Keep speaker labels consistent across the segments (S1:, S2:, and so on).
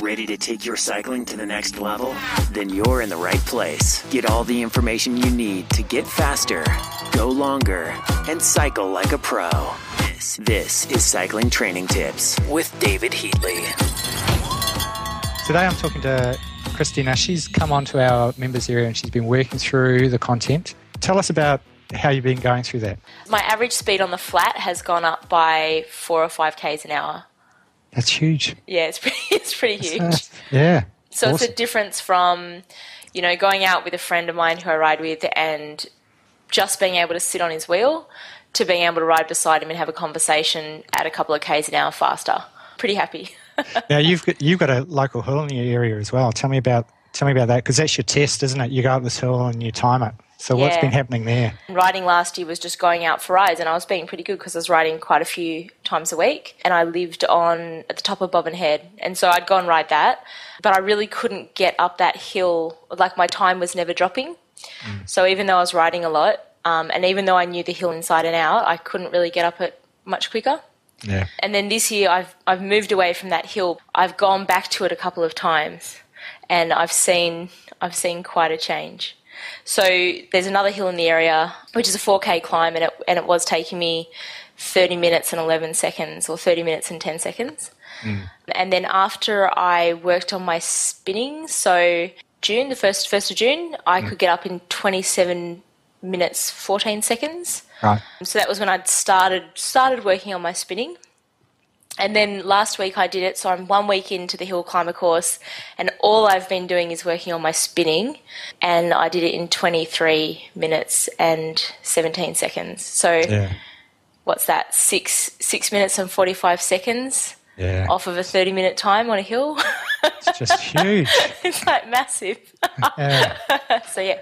S1: Ready to take your cycling to the next level? Then you're in the right place. Get all the information you need to get faster, go longer, and cycle like a pro. This is Cycling Training Tips with David Heatley.
S2: Today I'm talking to Christie. Now, she's come onto our members area and she's been working through the content. Tell us about how you've been going through that.
S3: My average speed on the flat has gone up by 4 or 5 k's an hour.
S2: That's huge.
S3: Yeah, it's pretty huge.
S2: Yeah.
S3: So
S2: awesome.
S3: It's a difference from, going out with a friend of mine who I ride with and just being able to sit on his wheel to being able to ride beside him and have a conversation at a couple of k's an hour faster. Pretty happy.
S2: Now, you've got a local hill in your area as well. Tell me about that, because that's your test, isn't it? You go up this hill and you time it. So what's been happening there?
S3: Riding last year was just going out for rides, and I was being pretty good because I was riding quite a few times a week, and I lived at the top of Bobbin Head, and so I'd go and ride that, but I really couldn't get up that hill. Like, my time was never dropping. So even though I was riding a lot, and even though I knew the hill inside and out, I couldn't really get up it much quicker.
S2: Yeah.
S3: And then this year I've moved away from that hill. I've gone back to it a couple of times, and I've seen quite a change. So there's another hill in the area, which is a 4K climb, and it was taking me 30 minutes and 11 seconds, or 30 minutes and 10 seconds. And then after I worked on my spinning, so June, the 1st of June, I could get up in 27 minutes, 14 seconds.
S2: Right.
S3: So that was when I'd started working on my spinning. And then last week I did it, so I'm 1 week into the hill climber course, and all I've been doing is working on my spinning, and I did it in 23 minutes and 17 seconds. So what's that, 6 minutes and 45 seconds off of a 30-minute time on a hill?
S2: It's just huge.
S3: It's like massive. So yeah.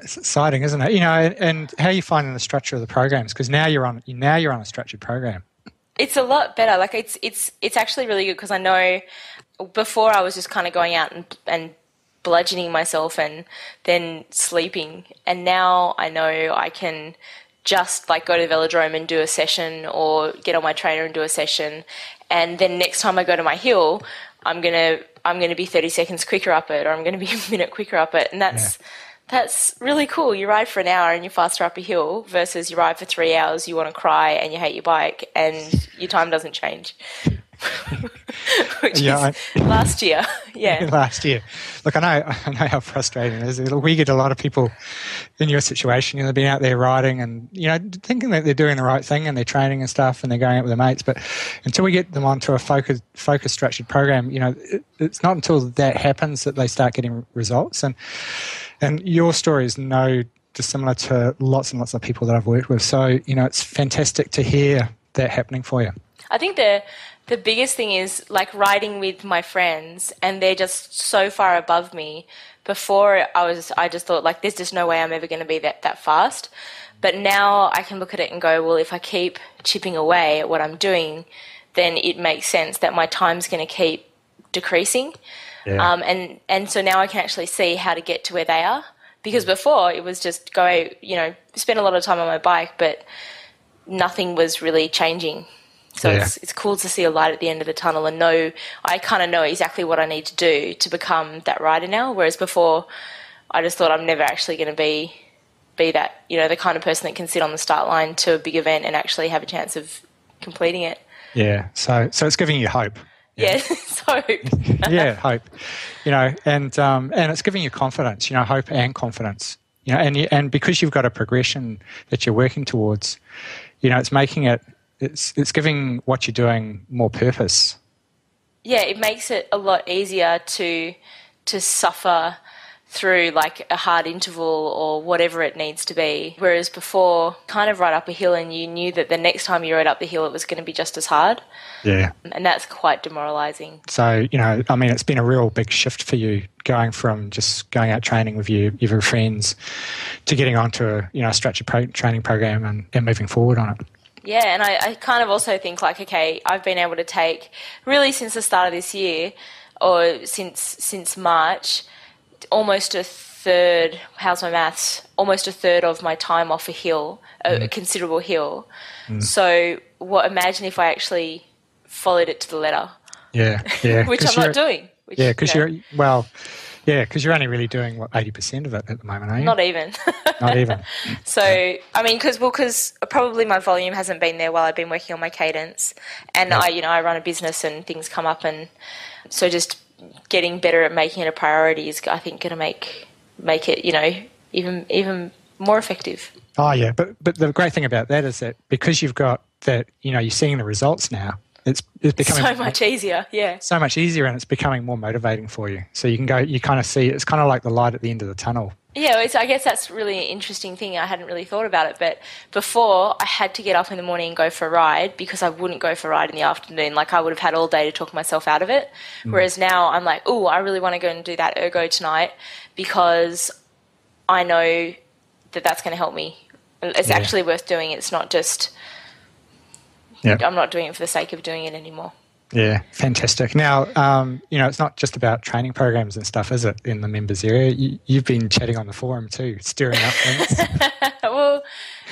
S2: It's exciting, isn't it? And how are you finding the structure of the programs? Because now you're on a structured program. It's
S3: a lot better. Like, it's actually really good, because I know before I was just kind of going out and bludgeoning myself and then sleeping, and now I know I can just like go to the velodrome and do a session, or get on my trainer and do a session, and then next time I go to my hill, I'm gonna be 30 seconds quicker up it, or I'm gonna be a minute quicker up it, and that's really cool. You ride for an hour and you're faster up a hill, versus you ride for 3 hours, you want to cry and you hate your bike, and your time doesn't change. Which is last year. Yeah.
S2: Last year. Look, I know how frustrating it is. We get a lot of people in your situation, they've been out there riding and, thinking that they're doing the right thing and they're training and stuff and they're going out with their mates. But until we get them onto a focused structured program, it's not until that happens that they start getting results. And your story is no dissimilar to lots and lots of people that I've worked with. So, it's fantastic to hear that happening for you.
S3: I think the biggest thing is, like, riding with my friends, and they're just so far above me. Before, I just thought, like, there's just no way I'm ever going to be that fast. But now I can look at it and go, well, if I keep chipping away at what I'm doing, then it makes sense that my time's going to keep decreasing. Yeah. And so now I can actually see how to get to where they are. Because before it was just go, spend a lot of time on my bike, but nothing was really changing. So it's cool to see a light at the end of the tunnel and I kind of know exactly what I need to do to become that rider now. Whereas before, I just thought I'm never actually going to be that, the kind of person that can sit on the start line to a big event and actually have a chance of completing it. Yeah.
S2: So it's giving you hope.
S3: Yeah, so
S2: yeah, hope. And it's giving you confidence. Hope and confidence. And because you've got a progression that you're working towards, it's making it. It's giving what you're doing more purpose.
S3: Yeah, it makes it a lot easier to suffer through like a hard interval or whatever it needs to be. Whereas before, kind of ride up a hill and you knew that the next time you rode up the hill it was going to be just as hard.
S2: Yeah.
S3: And that's quite demoralising.
S2: So, it's been a real big shift for you going from just going out training with your friends to getting onto a structured training program and moving forward on it.
S3: Yeah, and I kind of also think like, okay, I've been able to take, really since the start of this year, or since March, almost a third, how's my maths, almost a third of my time off a hill, a considerable hill. So imagine if I actually followed it to the letter.
S2: Yeah, yeah.
S3: which I'm not doing. Which,
S2: because you're only really doing, 80% of it at the moment, are you?
S3: Not even.
S2: Not even.
S3: So, I mean, because probably my volume hasn't been there while I've been working on my cadence. And I run a business and things come up. And so just getting better at making it a priority is, I think, going to make it, even more effective.
S2: Oh, yeah. But the great thing about that is that because you've got that, you're seeing the results now, it's becoming
S3: so much easier, yeah.
S2: So much easier, and it's becoming more motivating for you. So you kind of see, it's kind of like the light at the end of the tunnel.
S3: Yeah, I guess that's really an interesting thing. I hadn't really thought about it, but before I had to get up in the morning and go for a ride because I wouldn't go for a ride in the afternoon. Like I would have had all day to talk myself out of it. Whereas now I'm like, I really want to go and do that ergo tonight because I know that that's going to help me. It's actually worth doing. It's not just... Yep. I'm not doing it for the sake of doing it anymore.
S2: Yeah, fantastic. Now, it's not just about training programs and stuff, is it, in the members area? You've been chatting on the forum too, stirring up things.
S3: Well,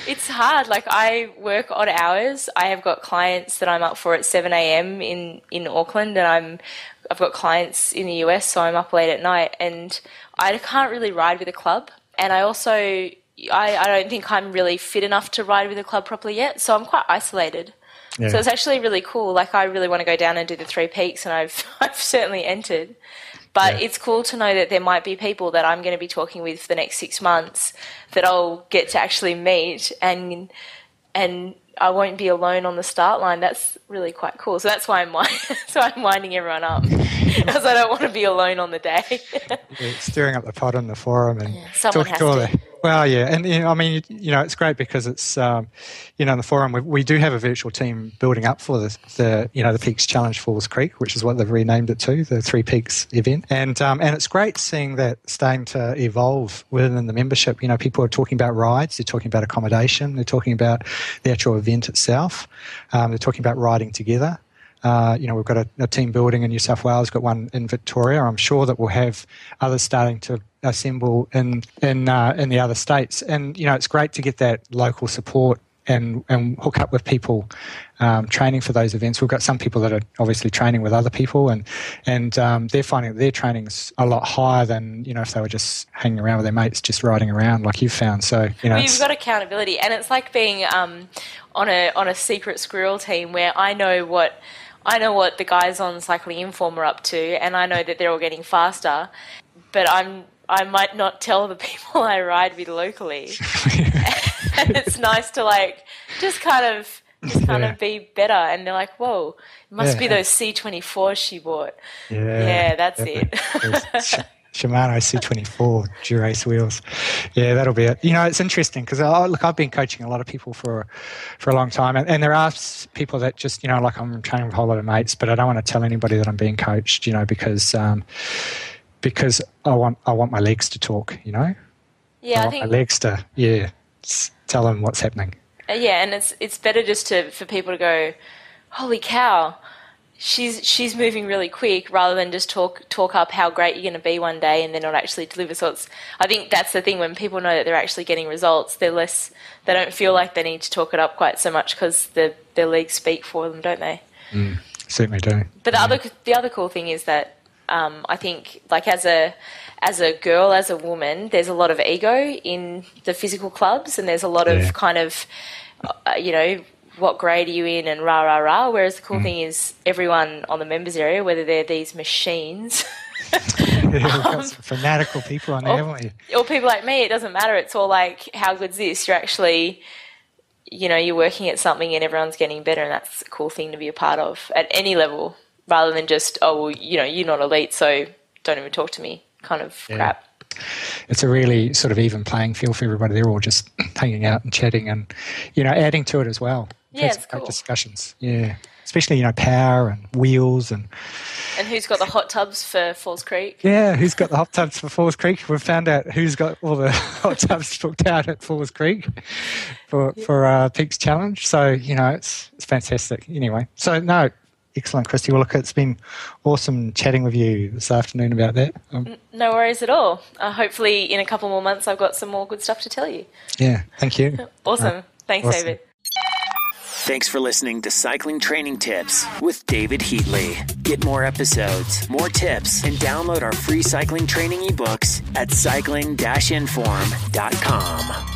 S3: it's hard. Like, I work odd hours. I have got clients that I'm up for at 7 a.m. in Auckland, and I've got clients in the US, so I'm up late at night, and I can't really ride with a club. And I also, I don't think I'm really fit enough to ride with a club properly yet, so I'm quite isolated. Yeah. So it's actually really cool. Like, I really want to go down and do the 3 peaks, and I've certainly entered. But it's cool to know that there might be people that I'm going to be talking with for the next 6 months that I'll get to actually meet, and I won't be alone on the start line. That's really quite cool. So that's why I'm winding everyone up, because I don't want to be alone on the day.
S2: Stirring up the pot on the forum and
S3: someone has to.
S2: Well, yeah, and I mean, it's great because it's in the forum we do have a virtual team building up for the Peaks Challenge Falls Creek, which is what they've renamed it to, the 3 Peaks event, and it's great seeing that starting to evolve within the membership. People are talking about rides, they're talking about accommodation, they're talking about the actual event itself, they're talking about riding together. We've got a team building in New South Wales, got one in Victoria. I'm sure that we'll have others starting to assemble in the other states. And, it's great to get that local support and hook up with people training for those events. We've got some people that are obviously training with other people, and they're finding that their training's a lot higher than, if they were just hanging around with their mates, just riding around like you've found. So,
S3: you've got accountability, and it's like being on a secret squirrel team where I know what the guys on Cycling Inform are up to, and I know that they're all getting faster, but I might not tell the people I ride with locally. And it's nice to just kind of be better, and they're like, whoa, it must be those C24s she bought. Yeah, that's it.
S2: Shimano C24 Dura-Ace wheels. Yeah, that'll be it. It's interesting because I've been coaching a lot of people for a long time, and there are people that just I'm training with a whole lot of mates, but I don't want to tell anybody that I'm being coached, because I want my legs to talk. Yeah, I think my legs to tell them what's happening.
S3: And it's better just for people to go, holy cow, she's moving really quick, rather than just talk up how great you're going to be one day and then not actually deliver. So I think that's the thing, when people know that they're actually getting results, they don't feel like they need to talk it up quite so much, because their legs speak for them, don't they?
S2: Certainly do.
S3: But the other cool thing is that I think, as a girl, as a woman, there's a lot of ego in the physical clubs, and there's a lot of kind of, what grade are you in, and rah, rah, rah. Whereas the cool thing is everyone on the members area, whether they're these machines.
S2: We've got some fanatical people on there, haven't we?
S3: Or people like me, it doesn't matter. It's all like, how good's this? You're actually, you're working at something and everyone's getting better, and that's a cool thing to be a part of at any level, rather than just, you're not elite, so don't even talk to me kind of crap.
S2: It's a really sort of even playing field for everybody. They're all just hanging out and chatting and, adding to it as well.
S3: Yeah, it's cool.
S2: Great discussions. Yeah. Especially, power and wheels and
S3: who's got the hot tubs for Falls Creek.
S2: Yeah, who's got the hot tubs for Falls Creek. We've found out who's got all the hot tubs booked out at Falls Creek for Peaks Challenge. So, it's fantastic. Anyway, so no, excellent, Christie. Well, look, it's been awesome chatting with you this afternoon about that.
S3: No worries at all. Hopefully in a couple more months I've got some more good stuff to tell you.
S2: Yeah, thank you.
S3: Awesome. Thanks,
S2: awesome.
S3: David.
S1: Thanks for listening to Cycling Training Tips with David Heatley. Get more episodes, more tips, and download our free cycling training ebooks at cycling-inform.com.